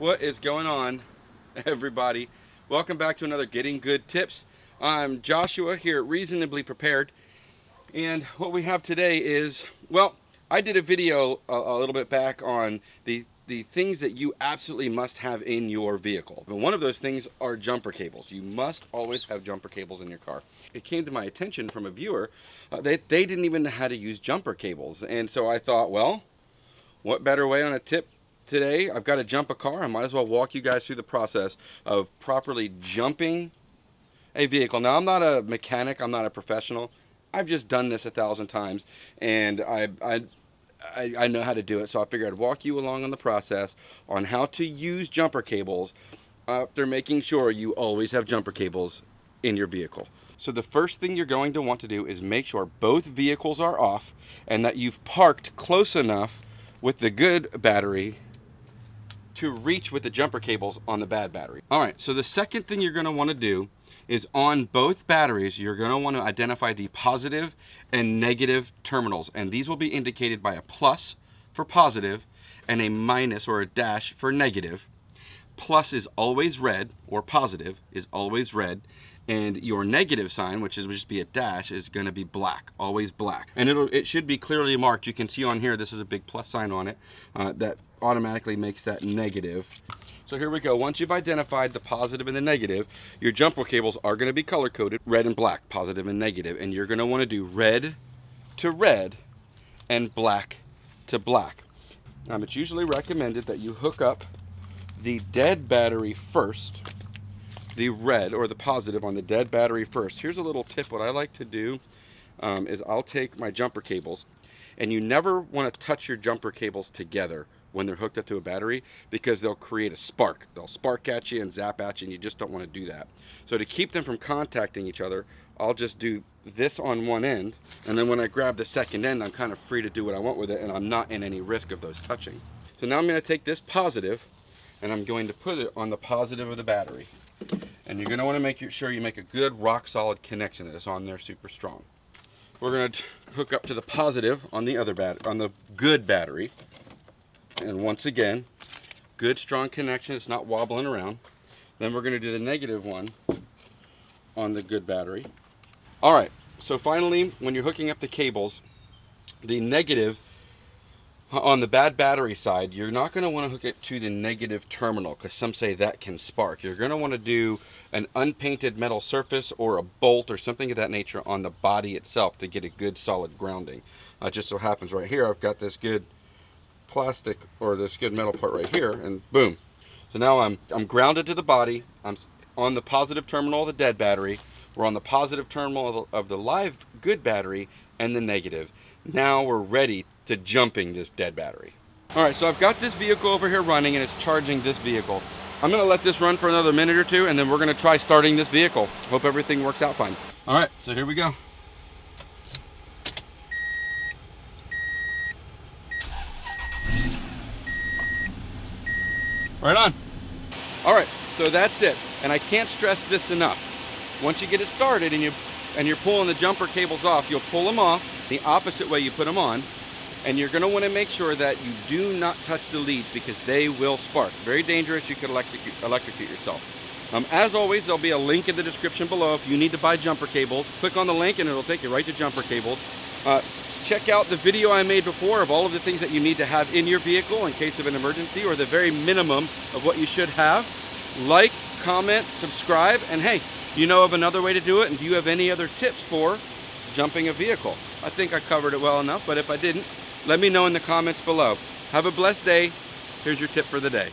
What is going on, everybody? Welcome back to another Getting Good Tips. I'm Joshua here at Reasonably Prepared, and what we have today is, well, I did a video a little bit back on the things that you absolutely must have in your vehicle. And one of those things are jumper cables. You must always have jumper cables in your car. It came to my attention from a viewer that they didn't even know how to use jumper cables, and so I thought, well, what better way on a tip today? I've got to jump a car. I might as well walk you guys through the process of properly jumping a vehicle. Now, I'm not a mechanic. I'm not a professional. I've just done this 1,000 times, and I know how to do it. So I figured I'd walk you along on the process on how to use jumper cables after making sure you always have jumper cables in your vehicle. So the first thing you're going to want to do is make sure both vehicles are off and that you've parked close enough with the good battery to reach with the jumper cables on the bad battery. All right, so the second thing you're gonna wanna do is on both batteries, you're gonna wanna identify the positive and negative terminals. And these will be indicated by a plus for positive and a minus or a dash for negative. Plus is always red, or positive is always red. And your negative sign, which would just be a dash, is going to be black, always black. And it should be clearly marked. You can see on here, this is a big plus sign on it that automatically makes that negative. So here we go. Once you've identified the positive and the negative, your jumper cables are going to be color coded, red and black, positive and negative. And you're going to want to do red to red and black to black. It's usually recommended that you hook up the dead battery first, the red or the positive on the dead battery first. Here's a little tip. What I like to do is I'll take my jumper cables, and you never want to touch your jumper cables together when they're hooked up to a battery, because they'll create a spark. They'll spark at you and zap at you, and you just don't want to do that. So to keep them from contacting each other, I'll just do this on one end, and then when I grab the second end, I'm kind of free to do what I want with it, and I'm not in any risk of those touching. So now I'm going to take this positive, and I'm going to put it on the positive of the battery. And you're going to want to make sure you make a good rock solid connection that is on there super strong. We're going to hook up to the positive on the other on the good battery. And once again, good strong connection. It's not wobbling around. Then we're going to do the negative one on the good battery. All right. So finally, when you're hooking up the cables, the negative on the bad battery side, you're not going to want to hook it to the negative terminal, because some say that can spark. You're going to want to do an unpainted metal surface or a bolt or something of that nature on the body itself to get a good solid grounding. Just so happens right here I've got this good plastic or this good metal part right here, and boom. So now I'm grounded to the body. I'm on the positive terminal of the dead battery. We're on the positive terminal of the live good battery and the negative. Now we're ready to jumping this dead battery. All right, so I've got this vehicle over here running, and it's charging this vehicle. I'm gonna let this run for another minute or two, and then we're gonna try starting this vehicle. Hope everything works out fine. All right, so here we go. Right on. All right, so that's it. And I can't stress this enough. Once you get it started and you're pulling the jumper cables off, you'll pull them off the opposite way you put them on, and you're going to want to make sure that you do not touch the leads, because they will spark. Very dangerous. You could electrocute yourself. As always, there'll be a link in the description below if you need to buy jumper cables. Click on the link and it'll take you right to jumper cables. Check out the video I made before of all of the things that you need to have in your vehicle in case of an emergency, or the very minimum of what you should have. Like, comment, subscribe, and hey, you know of another way to do it, and do you have any other tips for jumping a vehicle? I think I covered it well enough, but if I didn't, let me know in the comments below. Have a blessed day. Here's your tip for the day.